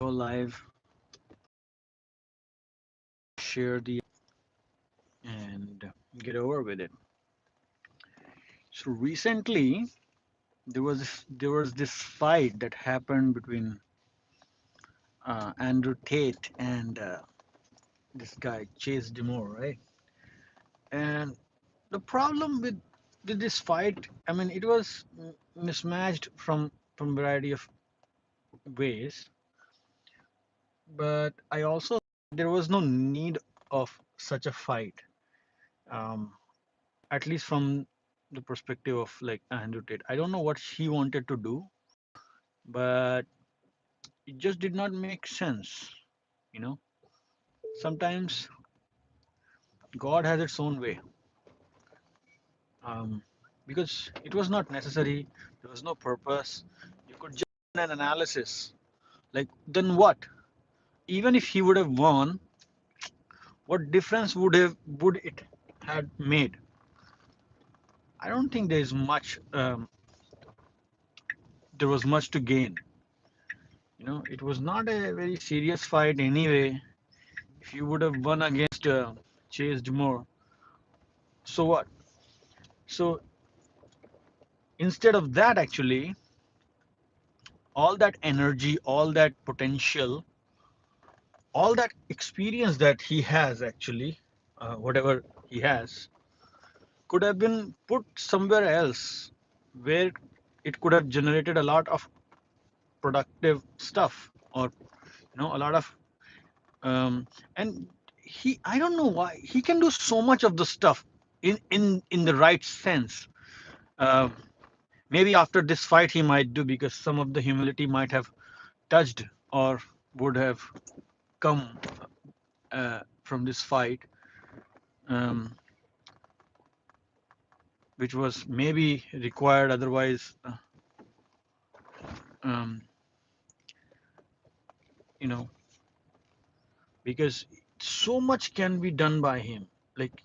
go live, share the and get over with it. So recently there was this fight that happened between Andrew Tate and this guy Chase deMoor, right? And the problem with this fight, I mean, it was mismatched from variety of ways, but I also there was no need of such a fight. Um, at least from the perspective of like Andrew Tate. I don't know what he wanted to do, but it just did not make sense. You know, sometimes God has its own way, um, because it was not necessary. There was no purpose. You could just run an analysis. Like, then what? Even if he would have won, what difference would it had made? I don't think there is much. There was much to gain. You know, it was not a very serious fight anyway. If you would have won against Chase deMoor, so what? So instead of that, actually, all that energy, all that potential, all that experience that he has, actually, whatever he has, could have been put somewhere else where it could have generated a lot of productive stuff, or a lot of and I don't know why he can do so much of the stuff in the right sense. Uh, Maybe after this fight he might do, because some of the humility might have touched or would have come from this fight, um, which was maybe required otherwise. Um, you know, because so much can be done by him, like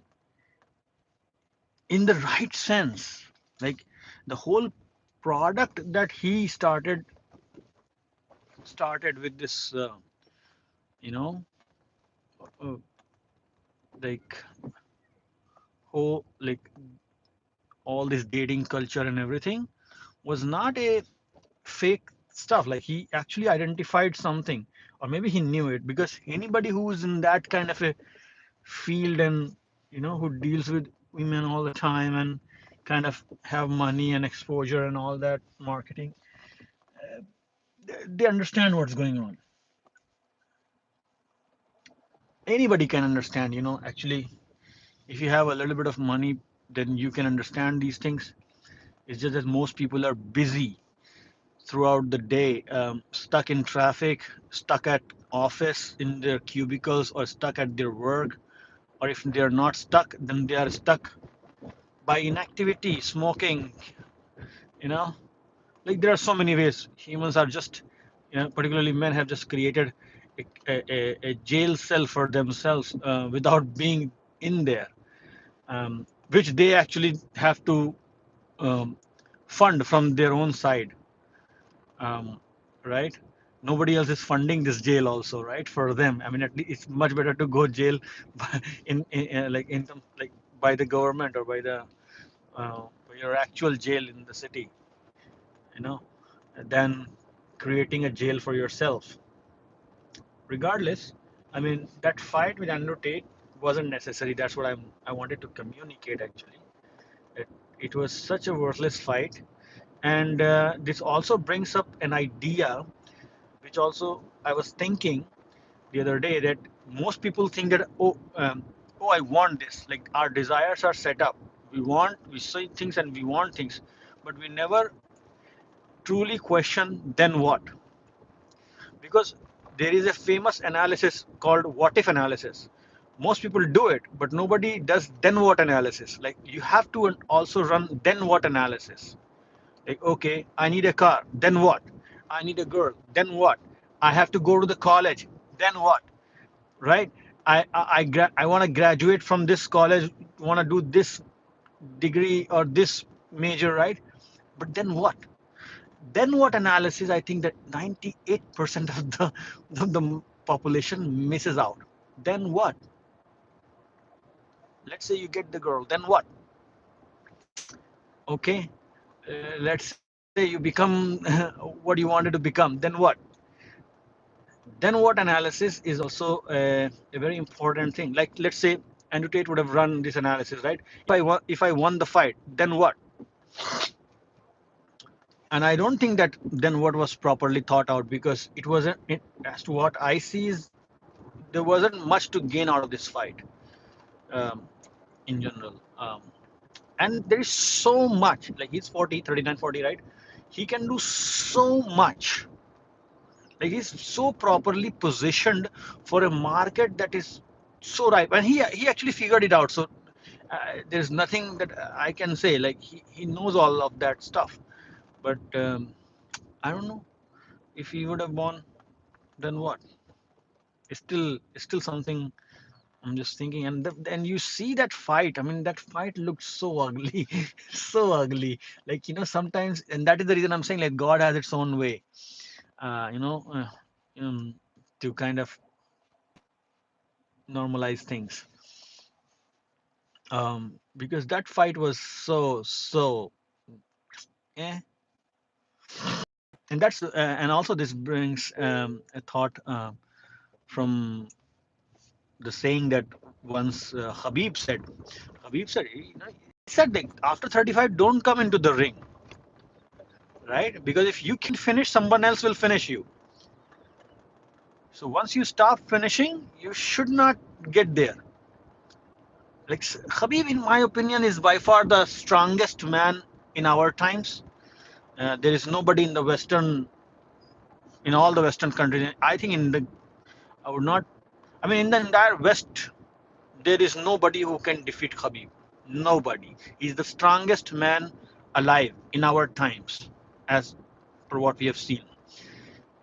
in the right sense, like the whole product that he started with this, you know, uh, like like all this dating culture and everything was not a fake stuff. Like he actually identified something, or maybe he knew it, because anybody who's in that kind of a field and who deals with women all the time and kind of have money and exposure and all that marketing, they understand what's going on. Anybody can understand, actually, if you have a little bit of money, then you can understand these things. It's just that most people are busy throughout the day, stuck in traffic, stuck at office in their cubicles, or stuck at their work. Or if they are not stuck, then they are stuck by inactivity, smoking. You know, like there are so many ways humans are just, particularly men, have just created a jail cell for themselves without being in there, which they actually have to um, fund from their own side, um, right? Nobody else is funding this jail also, right? For them, I mean, at least it's much better to go jail like by the government, or by your actual jail in the city, you know, than creating a jail for yourself. Regardless, I mean, that fight with Andrew Tate wasn't necessary. That's what I wanted to communicate, actually. It, it was such a worthless fight. And this also brings up an idea, which also I was thinking the other day, that most people think that, oh, I want this. Like, our desires are set up. We see things and we want things, but we never truly question, then what? Because there is a famous analysis called what if analysis. Most people do it, but nobody does then what analysis. Like, you have to also run then what analysis. Like, okay, I need a car, then what? I need a girl, then what? I have to go to the college, then what? Right? I want to graduate from this college, want to do this degree or this major, right? But then what? Then what analysis? I think that 98% of the population misses out. Then what? Let's say you get the girl. Then what? Okay. Let's say you become what you wanted to become. Then what? Then what analysis is also a very important thing. Like let's say Andrew Tate would have run this analysis, right? If I won the fight, then what? And I don't think that then what was properly thought out, because it wasn't as to what I see is there wasn't much to gain out of this fight, um, in general. And there is so much, like he's 40, 39, 40, right? He can do so much. Like he's so properly positioned for a market that is so ripe, and he actually figured it out. So there's nothing that I can say. Like he knows all of that stuff. But I don't know if he would have won. Then what? It's still something. I'm just thinking, and you see that fight. I mean, that fight looked so ugly, so ugly. Like sometimes, and that is the reason I'm saying like God has its own way. Uh, you know, uh, um, to kind of normalize things. Because that fight was so eh. And that's and also this brings a thought from the saying that once Habib said. Habib said, he said that after 35, don't come into the ring, right? Because if you can finish, someone else will finish you. So once you stop finishing, you should not get there. Like Habib, in my opinion, is by far the strongest man in our times. There is nobody in all the Western countries. I think I would not. I mean, in the entire West, there is nobody who can defeat Khabib. Nobody. He's the strongest man alive in our times, as per what we have seen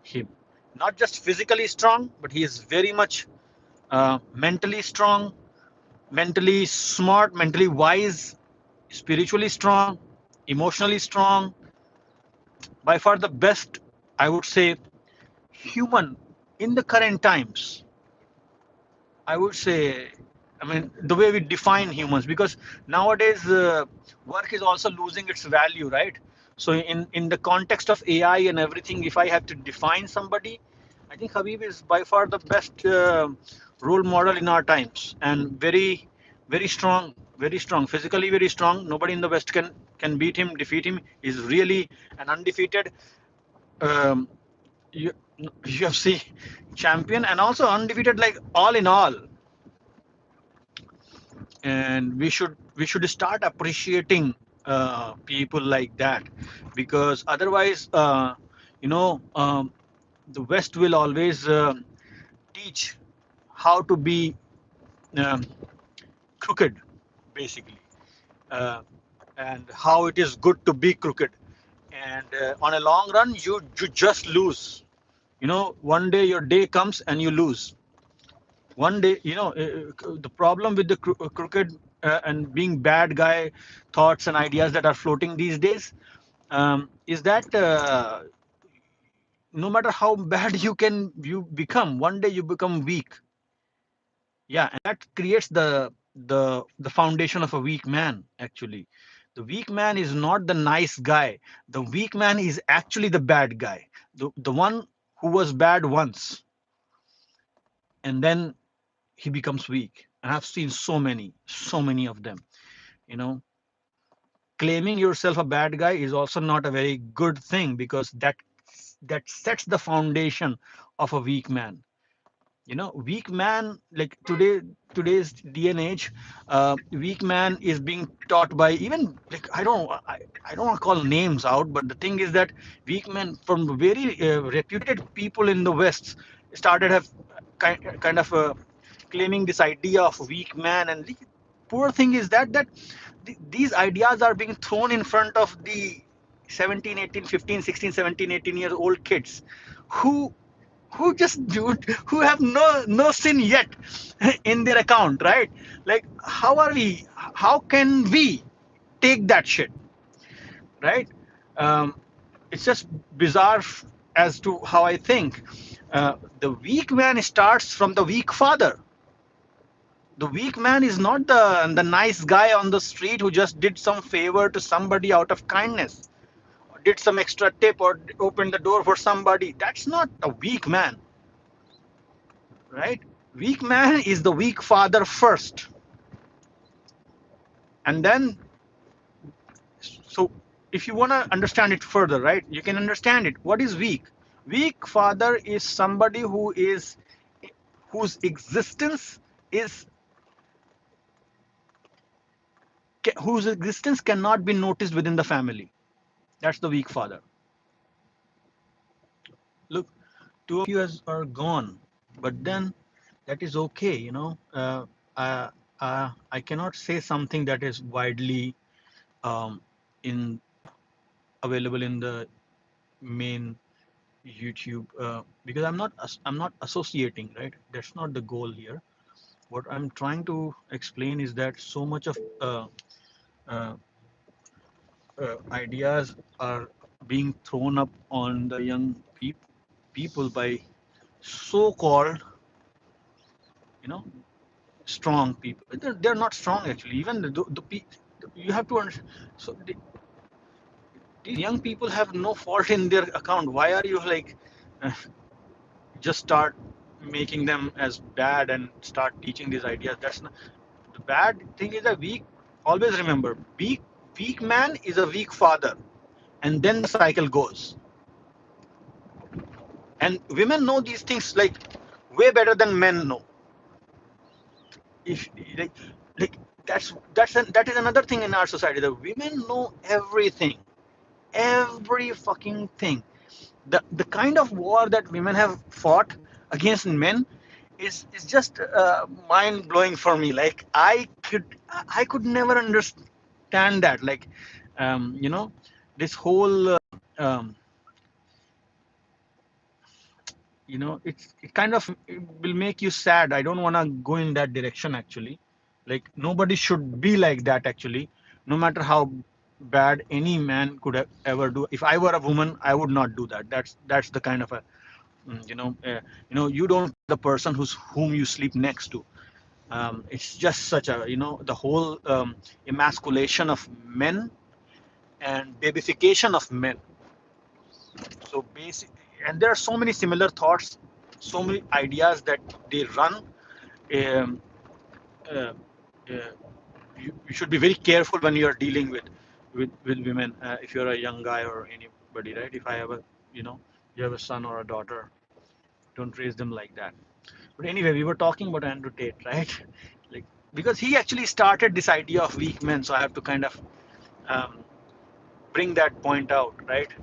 him. Not just physically strong, but he is very much mentally strong, mentally smart, mentally wise, spiritually strong, emotionally strong. By far the best, I would say, human in the current times. I would say, I mean, the way we define humans, because nowadays work is also losing its value, right? So in the context of AI and everything, if I have to define somebody, I think Habib is by far the best role model in our times, and very, very strong, physically very strong. Nobody in the West can beat him, defeat him. He's really an undefeated um, U- UFC champion, and also undefeated, like all in all. And we should start appreciating people like that, because otherwise the West will always teach how to be um, crooked, basically, uh, and how it is good to be crooked. And on a long run, you just lose. One day your day comes and you lose. One day, the problem with the crooked and being bad guy thoughts and ideas that are floating these days, is that no matter how bad you become, one day you become weak. Yeah, and that creates the foundation of a weak man. Actually, the weak man is not the nice guy. The weak man is actually the bad guy, the one who was bad once, and then he becomes weak. And I've seen so many of them. You know, claiming yourself a bad guy is also not a very good thing, because that sets the foundation of a weak man. Weak man, like today's day and age, weak man is being taught by, even like I don't want to call names out, but the thing is that weak men from very reputed people in the West started have kind of claiming this idea of weak man. And the poor thing is that these ideas are being thrown in front of the 17, 18, 15, 16, 17, 18-year old kids who just do who have no sin yet in their account, right? Like how can we take that shit, right? um, it's just bizarre as to how I think. The weak man starts from the weak father. The weak man is not the nice guy on the street who just did some favor to somebody out of kindness, or did some extra tip, or opened the door for somebody. That's not a weak man, right? Weak man is the weak father first, and then, so if you want to understand it further, right, you can understand it. What is weak? Weak father is somebody whose existence is whose existence cannot be noticed within the family. That's the weak father. Look, two of you are gone, but then that is okay, you know. I cannot say something that is widely um, in available in the main YouTube, because I'm not associating, right? That's not the goal here. What I'm trying to explain is that so much of uh, ideas are being thrown up on the young people by so-called, you know, strong people. They're not strong actually. Even you have to understand. So these young people have no fault in their account. Why are you like uh, just start making them as bad and start teaching these ideas? That's not the bad thing. Is a weak. Always remember, weak man is a weak father, and then the cycle goes. And women know these things like way better than men know. If like like that is another thing in our society. The women know everything, every fucking thing. The kind of war that women have fought against men is just mind blowing for me. Like I could never understand that. Like, you know, this whole um, you know, it kind of it will make you sad. I don't want to go in that direction actually. Like nobody should be like that actually, no matter how bad any man could ever do. If I were a woman, I would not do that. That's the kind of a you don't the person whom you sleep next to. It's just such a, the whole emasculation of men and babification of men. So basic, and there are so many similar thoughts, so many ideas that they run. Um, uh, uh, you should be very careful when you are dealing with women. If you're a young guy or anybody, right? If I have a, you have a son or a daughter, don't raise them like that. But anyway, we were talking about Andrew Tate, right? Like, because he actually started this idea of weak men, so I have to kind of um, bring that point out, right?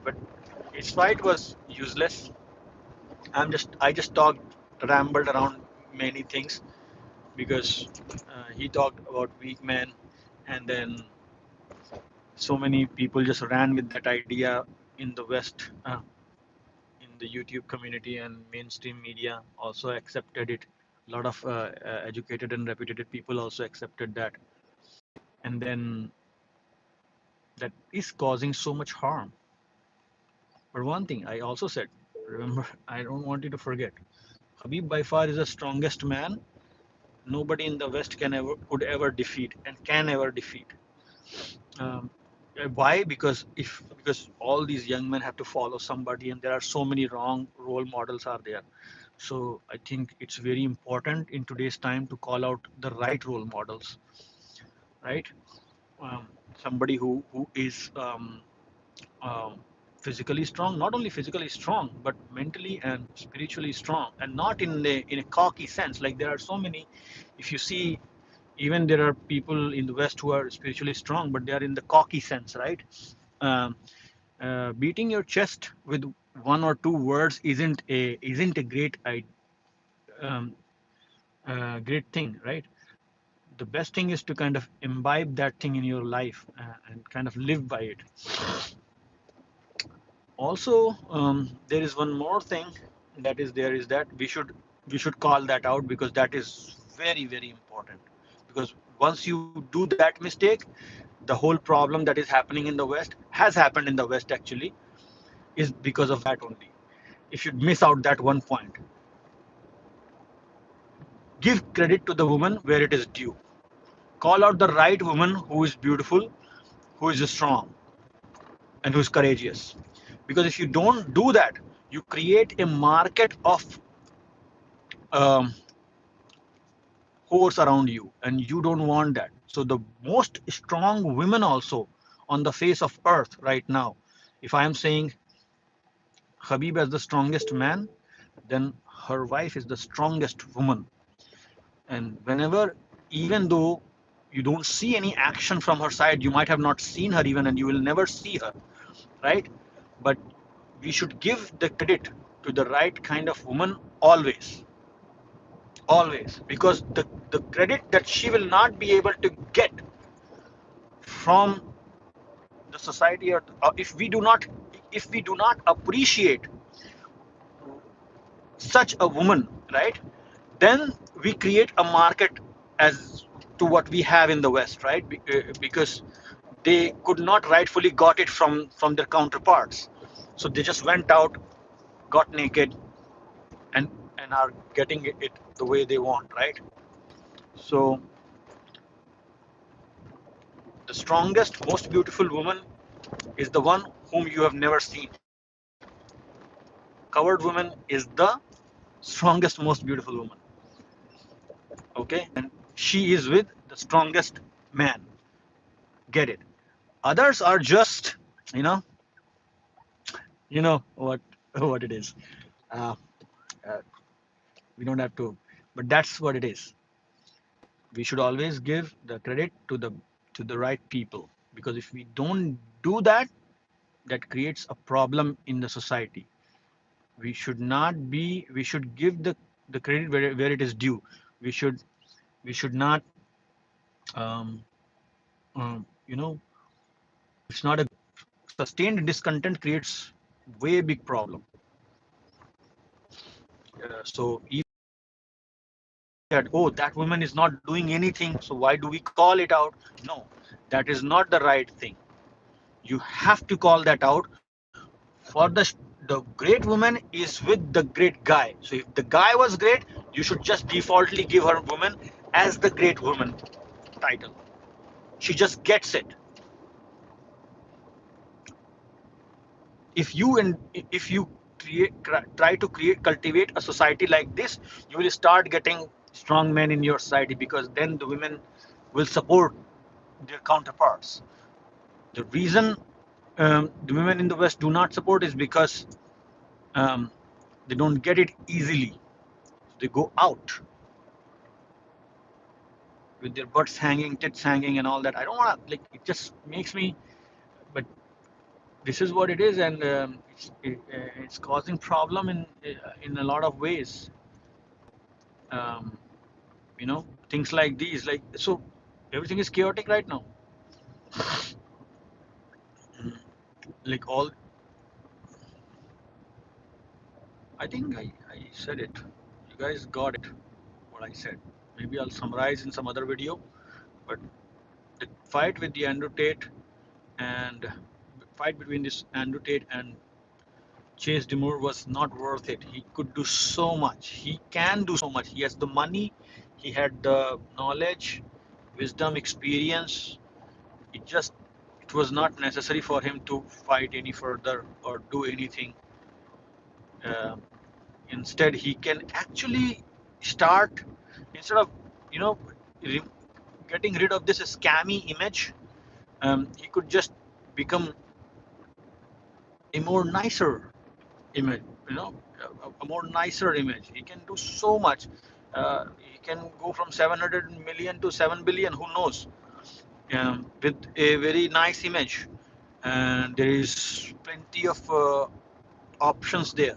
But his fight was useless. I just rambled around many things because he talked about weak men, and then so many people just ran with that idea in the West, in the YouTube community, and mainstream media also accepted it. A lot of educated and reputed people also accepted that, and then that is causing so much harm. But one thing I also said, remember, I don't want you to forget, Habib by far is the strongest man. Nobody in the West could ever defeat and can ever defeat. Um, why? Because all these young men have to follow somebody, and there are so many wrong role models are there. So I think it's very important in today's time to call out the right role models, right? Um, Somebody who is um, physically strong, not only physically strong, but mentally and spiritually strong, and not in a cocky sense. Like there are so many, if you see, even there are people in the West who are spiritually strong, but they are in the cocky sense, right? Um, Beating your chest with one or two words isn't a um, great thing, right? The best thing is to kind of imbibe that thing in your life and kind of live by it. Also, there is one more thing that is there, is that we should call that out, because that is very, very important. Because once you do that mistake, the whole problem that is happening in the West has happened in the West actually. is because of that only. If you miss out that one point, give credit to the woman where it is due. Call out the right woman who is beautiful, who is strong, and who is courageous. Because if you don't do that, you create a market of um, horse around you, and you don't want that. So the most strong women also on the face of earth right now, if I am saying Habib as the strongest man, then her wife is the strongest woman. And whenever, even though you don't see any action from her side, you might have not seen her even, and you will never see her, right? But we should give the credit to the right kind of woman always, always, because the credit that she will not be able to get from the society, or if we do not appreciate such a woman, right, then we create a market as to what we have in the West, right? Because they could not rightfully got it from their counterparts, so they just went out, got naked, and are getting it the way they want, right? So the strongest, most beautiful woman is the one whom you have never seen. Covered woman is the strongest, most beautiful woman. Okay, and she is with the strongest man. Get it? Others are just, you know, you know what what it is. Uh, uh, we don't have to, but that's what it is. We should always give the credit to the right people, because if we don't do that, that creates a problem in the society. We should not be. We should give the credit where it is due. We should we should not. Um, you know, it's not a sustained discontent creates way big problem. So even that, oh, that woman is not doing anything, so why do we call it out? No, that is not the right thing. You have to call that out. For the great woman is with the great guy. So if the guy was great, you should just defaultly give her woman as the great woman title. She just gets it. If you try to cultivate a society like this, you will start getting strong men in your society, because then the women will support their counterparts. The reason the women in the West do not support is because um, they don't get it easily. They go out with their butts hanging, tits hanging, and all that. I don't want to, like, it just makes me, but this is what it is, and it's causing problem in a lot of ways. Um, things like these, like, so everything is chaotic right now. Mm. Like all, I think I said it. You guys got it, what I said. Maybe I'll summarize in some other video, but the fight with the Andrew Tate and fight between this Andrew Tate and Chase deMoor was not worth it. He could do so much. He can do so much. He has the money. He had the knowledge, wisdom, experience. It was not necessary for him to fight any further or do anything. Uh, Instead, he can actually start, instead of you know getting rid of this scammy image. He could just become a more nicer image, a more nicer image. He can do so much. He can go from 700 million to 7 billion, who knows, with a very nice image. And there is plenty of options there.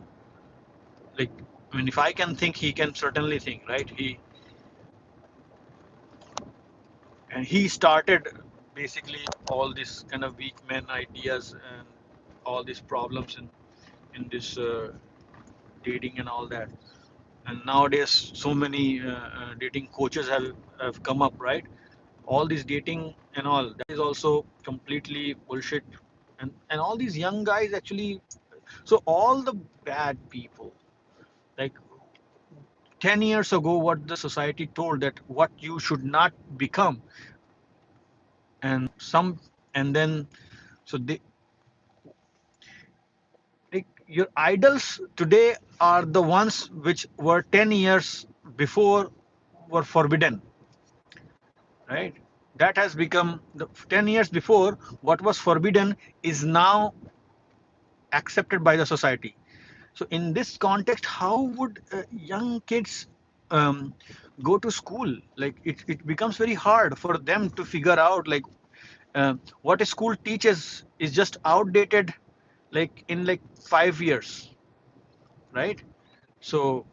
Like, I mean, if I can think, he can certainly think, right? He started basically all this kind of weak men ideas and all these problems in this dating and all that. And nowadays, so many dating coaches have come up, right? All this dating and all that is also completely bullshit. And all these young guys actually So all the bad people, like 10 years ago, what the society told that what you should not become, and some, and then so they, like, your idols today are the ones which were 10 years before were forbidden, right? That has become the 10 years before what was forbidden is now accepted by the society. So in this context, how would young kids um, go to school? Like it becomes very hard for them to figure out like what a school teaches is just outdated, like in like 5 years, right? So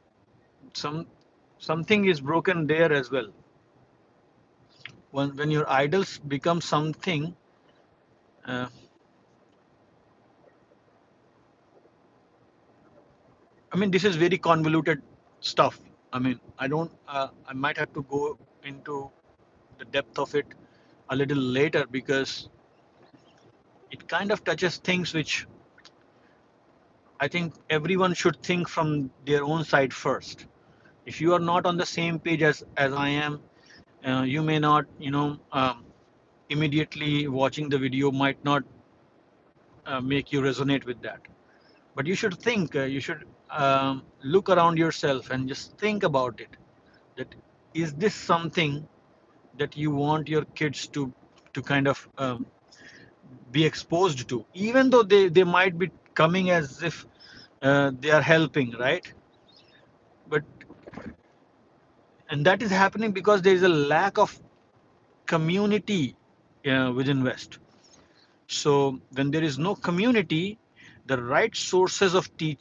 some something is broken there as well. When your idols become something, uh, I mean, this is very convoluted stuff. I mean, I don't. I might have to go into the depth of it a little later because it kind of touches things which I think everyone should think from their own side first. If you are not on the same page as I am, you may not, immediately watching the video might not make you resonate with that. But you should think. You should look around yourself and just think about it. That is this something that you want your kids to kind of be exposed to, even though they might be coming as if they are helping, right? But and that is happening because there is a lack of community within West. So when there is no community, the right sources of te-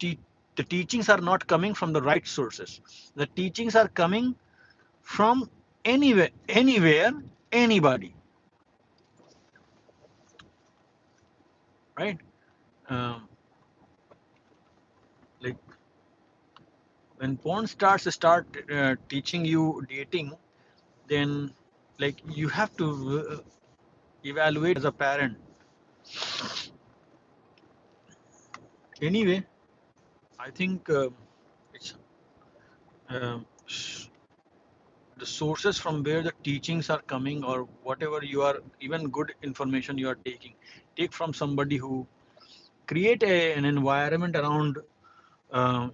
the teachings are not coming from the right sources. The teachings are coming from anywhere, anybody, right? Um, like when porn stars start teaching you dating, then like you have to evaluate as a parent. Anyway, I think it's um, the sources from where the teachings are coming or whatever you are, even good information you are taking, take from somebody who create an environment around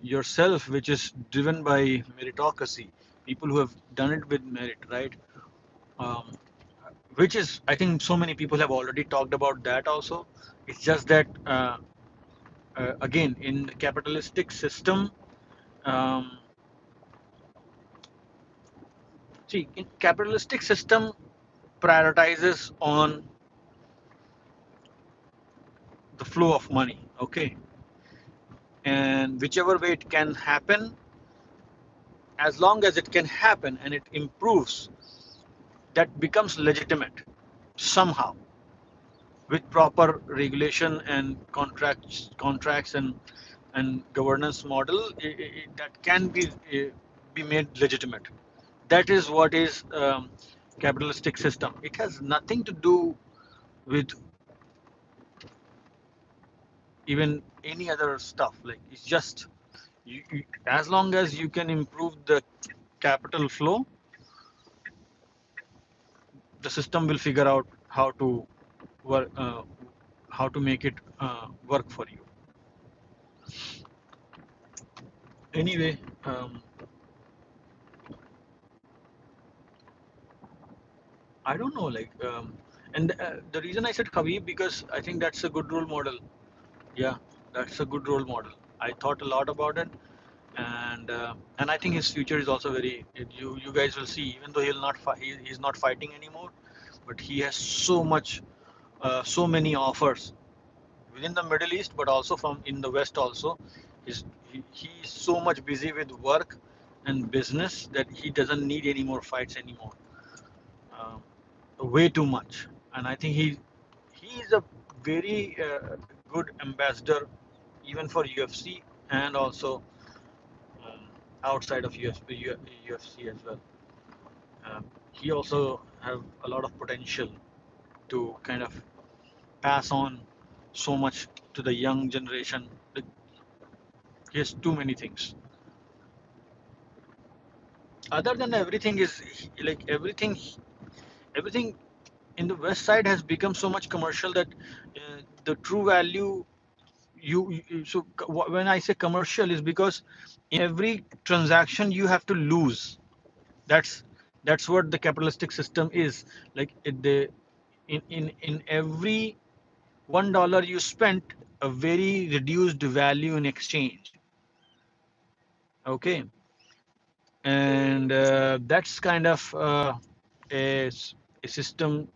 yourself which is driven by meritocracy, people who have done it with merit, right? um, which is, I think so many people have already talked about that also. It's just that again, in the capitalistic system, um, see, in capitalistic system prioritizes on the flow of money, okay? And whichever way it can happen, as long as it can happen and it improves, that becomes legitimate somehow with proper regulation and contracts and governance model. That can be made legitimate. That is what is capitalistic system. It has nothing to do with even any other stuff. Like it's just as long as you can improve the capital flow, the system will figure out work, how to make it work for you. Anyway, I don't know, like, and the reason I said Khabib because I think that's a good role model. Yeah, that's a good role model. I thought a lot about it, and I think his future is also very. You guys will see, even though he's not fighting anymore, but he has so many offers within the Middle East, but also from in the West also. He's so much busy with work and business that he doesn't need any more fights anymore. Um, Way too much, and I think he is a very good ambassador even for UFC and also um, outside of UFC as well. He also have a lot of potential to kind of pass on so much to the young generation. Like, he has too many things. Other than everything is like everything in the west side has become so much commercial that the true value so when I say commercial is because in every transaction you have to lose. That's that's what the capitalistic system is. Like the in every $1 you spent, a very reduced value in exchange. Okay, and that's kind of a, a system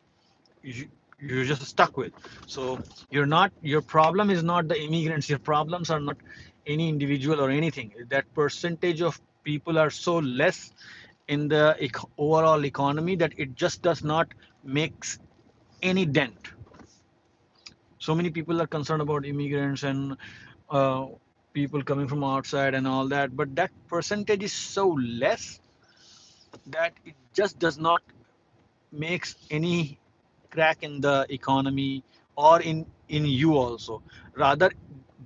you, you're just stuck with. So you're not, your problem is not the immigrants, your problems are not any individual or anything. That percentage of people are so less in the overall economy that it just does not makes any dent. So many people are concerned about immigrants and uh, people coming from outside and all that, but that percentage is so less that it just does not makes any crack in the economy or in you also. Rather,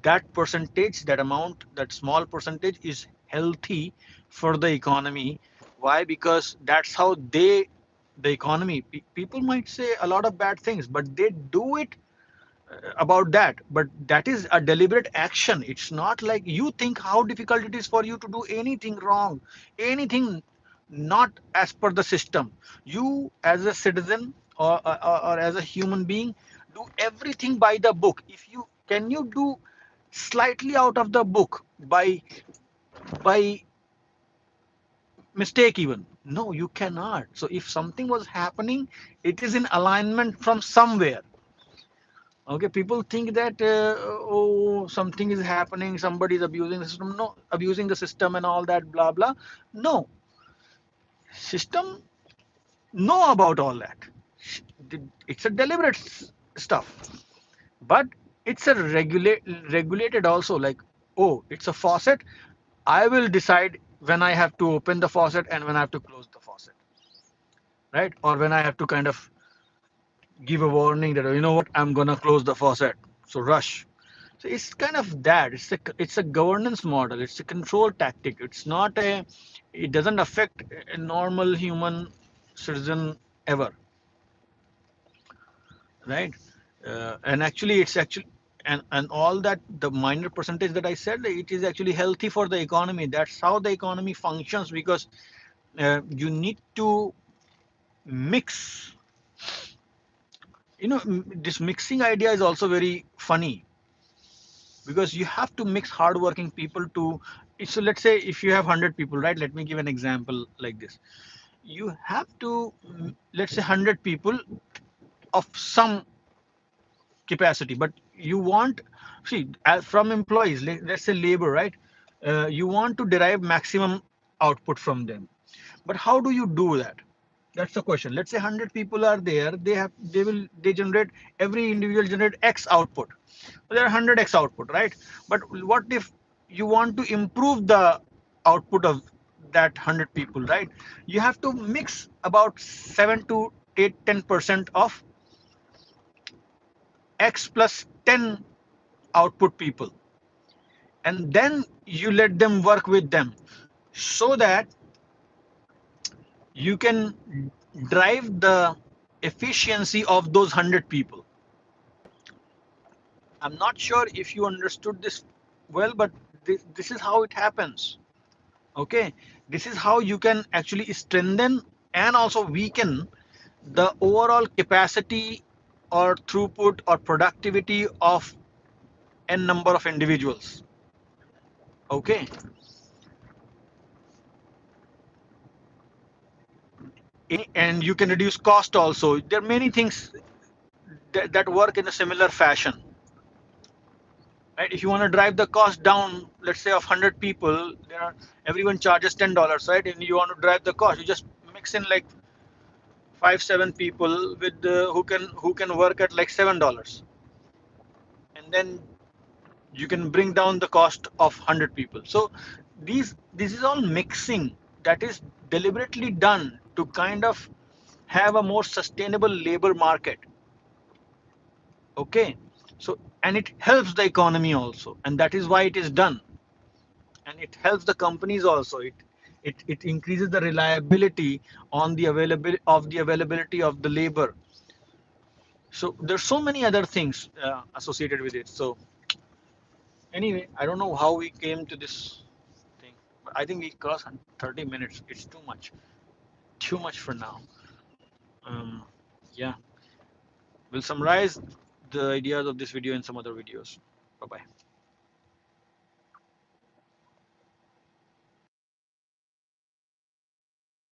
that percentage, that amount, that small percentage is healthy for the economy. Why? Because that's how they, the economy, people might say a lot of bad things, but they do it about that. But that is a deliberate action. It's not like you think how difficult it is for you to do anything wrong, anything not as per the system. You as a citizen or as a human being do everything by the book. If you can, you do slightly out of the book by mistake even? No, you cannot. So if something was happening, it is in alignment from somewhere. Okay, people think that oh, something is happening, somebody is abusing the system. No, abusing the system and all that, blah blah. No, system know about all that. It's a deliberate stuff, but it's a regulated also. Like, oh, it's a faucet. I will decide when I have to open the faucet and when I have to close the faucet, right? Or when I have to kind of give a warning that, you know what, I'm gonna close the faucet. So rush. So it's kind of that. It's a governance model. It's a control tactic. It's not a. It doesn't affect a normal human citizen ever, right? And actually, it's actually and all that, the minor percentage that I said, it is actually healthy for the economy. That's how the economy functions, because you need to mix. You know, this mixing idea is also very funny, because you have to mix hardworking people to. So let's say if you have 100 people, right? Let me give an example like this. You have to, let's say 100 people of some capacity, but you want, see, from employees, let's say labor, right? You want to derive maximum output from them, but how do you do that? That's the question. Let's say 100 people are there. They generate, every individual generate X output. There are 100X output, right? But what if you want to improve the output of that 100 people, right? You have to mix about 7 to 8, 10% of X plus 10 output people. And then you let them work with them so that you can drive the efficiency of those 100 people. I'm not sure if you understood this well, but this is how it happens. Okay, this is how you can actually strengthen and also weaken the overall capacity or throughput or productivity of n number of individuals. Okay, and you can reduce cost also. There are many things that work in a similar fashion, right? If you want to drive the cost down, let's say of 100 people, there are, everyone charges $10, right? And you want to drive the cost, you just mix in like 5, 7 people with who can work at like $7, and then you can bring down the cost of 100 people. So this is all mixing that is deliberately done to kind of have a more sustainable labor market. Okay, so and it helps the economy also, and that is why it is done. And it helps the companies also. It increases the reliability on the availability of the labor. So there's so many other things associated with it. So anyway, I don't know how we came to this thing, but I think we crossed 30 minutes. It's too much for now. um, yeah, we'll summarize the ideas of this video in some other videos. Bye bye.